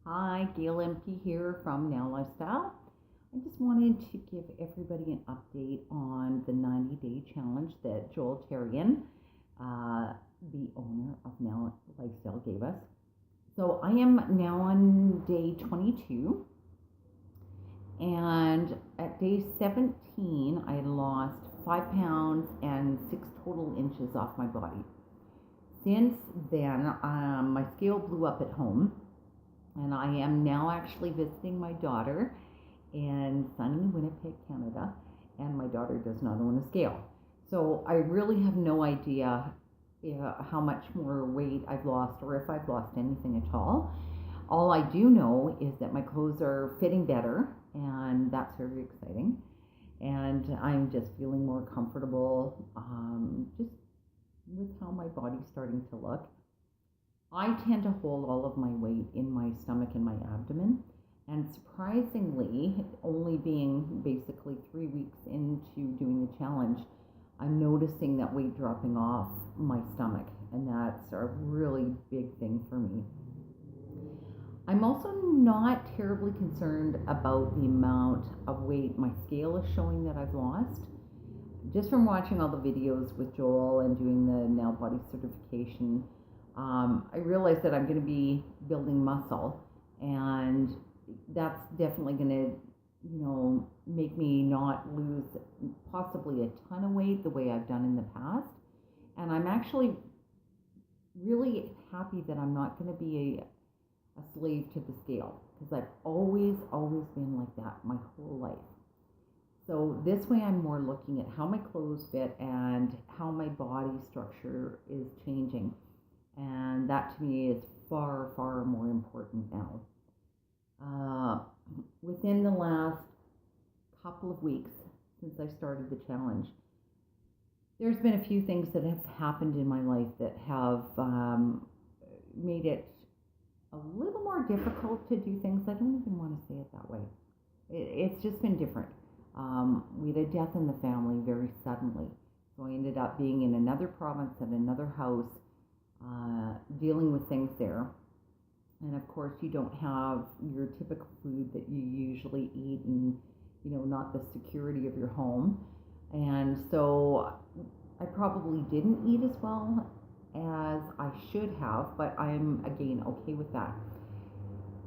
Hi, Gail MP here from Now Lifestyle. I just wanted to give everybody an update on the 90-day challenge that Joel Therien, uh, the owner of Now Lifestyle, gave us. So I am now on day 22, and at day 17, I lost 5 pounds and 6 total inches off my body. Since then, my scale blew up at home, and I am now actually visiting my daughter in sunny Winnipeg, Canada, and my daughter does not own a scale. So I really have no idea how much more weight I've lost or if I've lost anything at all. All I do know is that my clothes are fitting better, and that's very exciting. And I'm just feeling more comfortable, just with how my body's starting to look. I tend to hold all of my weight in my stomach and my abdomen. And surprisingly, only being basically 3 weeks into doing the challenge, I'm noticing that weight dropping off my stomach. And that's a really big thing for me. I'm also not terribly concerned about the amount of weight my scale is showing that I've lost. Just from watching all the videos with Joel and doing the Now Body certification, I realized that I'm going to be building muscle, and that's definitely going to, make me not lose possibly a ton of weight the way I've done in the past. And I'm actually really happy that I'm not going to be a slave to the scale, because I've always been like that my whole life. So this way I'm more looking at how my clothes fit and how my body structure is changing. And that to me is far, far more important now. Within the last couple of weeks since I started the challenge, there's been a few things that have happened in my life that have made it a little more difficult to do things. I don't even want to say it that way. It's just been different. We had a death in the family very suddenly. So I ended up being in another province at another house, dealing with things there. And of course, you don't have your typical food that you usually eat, and not the security of your home. And so I probably didn't eat as well as I should have, but I'm again okay with that.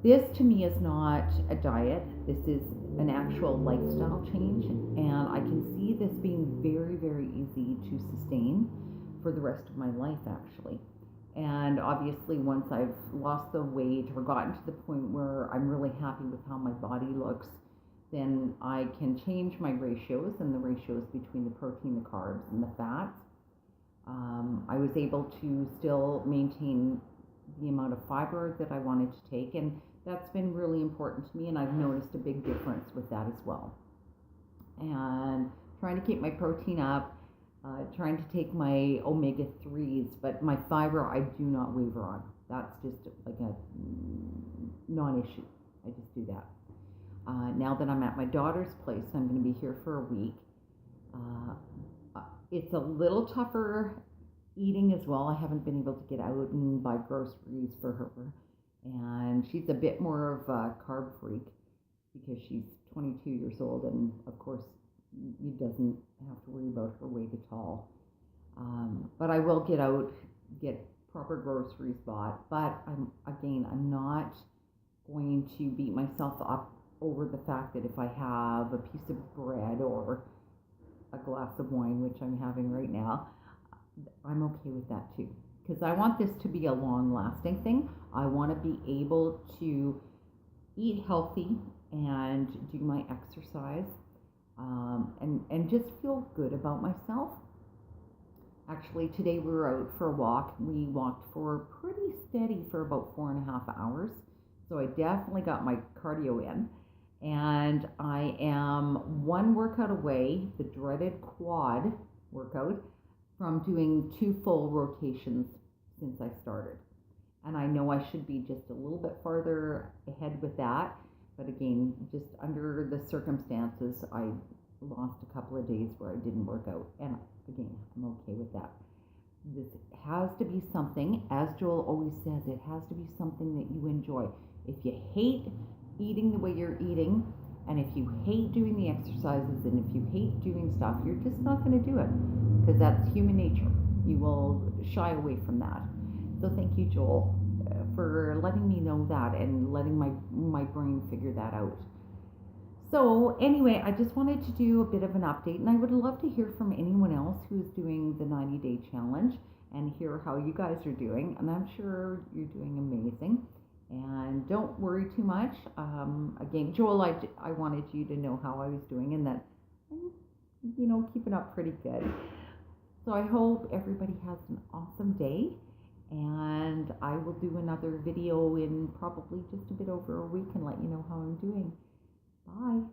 This to me is not a diet. This is an actual lifestyle change, and I can see this being very, very easy to sustain for the rest of my life, actually. And obviously, once I've lost the weight or gotten to the point where I'm really happy with how my body looks, then I can change my ratios and the ratios between the protein, the carbs, and the fats. I was able to still maintain the amount of fiber that I wanted to take, and that's been really important to me, and I've noticed a big difference with that as well. And trying to keep my protein up, trying to take my omega-3s, but my fiber I do not waver on. That's just like a non-issue. I just do that. Now that I'm at my daughter's place, I'm going to be here for a week. It's a little tougher eating as well. I haven't been able to get out and buy groceries for her. And she's a bit more of a carb freak because she's 22 years old, and of course, doesn't have to worry about her weight at all. But I will get out, get proper groceries bought. But I'm not going to beat myself up over the fact that if I have a piece of bread or a glass of wine, which I'm having right now, I'm okay with that too. Because I want this to be a long-lasting thing. I want to be able to eat healthy and do my exercise, and just feel good about myself. Actually, today we were out for a walk. We walked for pretty steady for about 4.5 hours. So I definitely got my cardio in. And I am one workout away, the dreaded quad workout, from doing 2 full rotations since I started. And I know I should be just a little bit farther ahead with that. But again, just under the circumstances, I lost a couple of days where I didn't work out. And again, I'm okay with that. This has to be something, as Joel always says, it has to be something that you enjoy. If you hate eating the way you're eating, and if you hate doing the exercises, and if you hate doing stuff, you're just not going to do it, because that's human nature. You will shy away from that. So thank you, Joel, for letting me know that and letting my brain figure that out. So anyway, I just wanted to do a bit of an update, and I would love to hear from anyone else who's doing the 90-day challenge and hear how you guys are doing. And I'm sure you're doing amazing. And don't worry too much. Again, Joel, I wanted you to know how I was doing, and that I'm, keeping up pretty good. So I hope everybody has an awesome day. And I will do another video in probably just a bit over a week and let you know how I'm doing. Bye.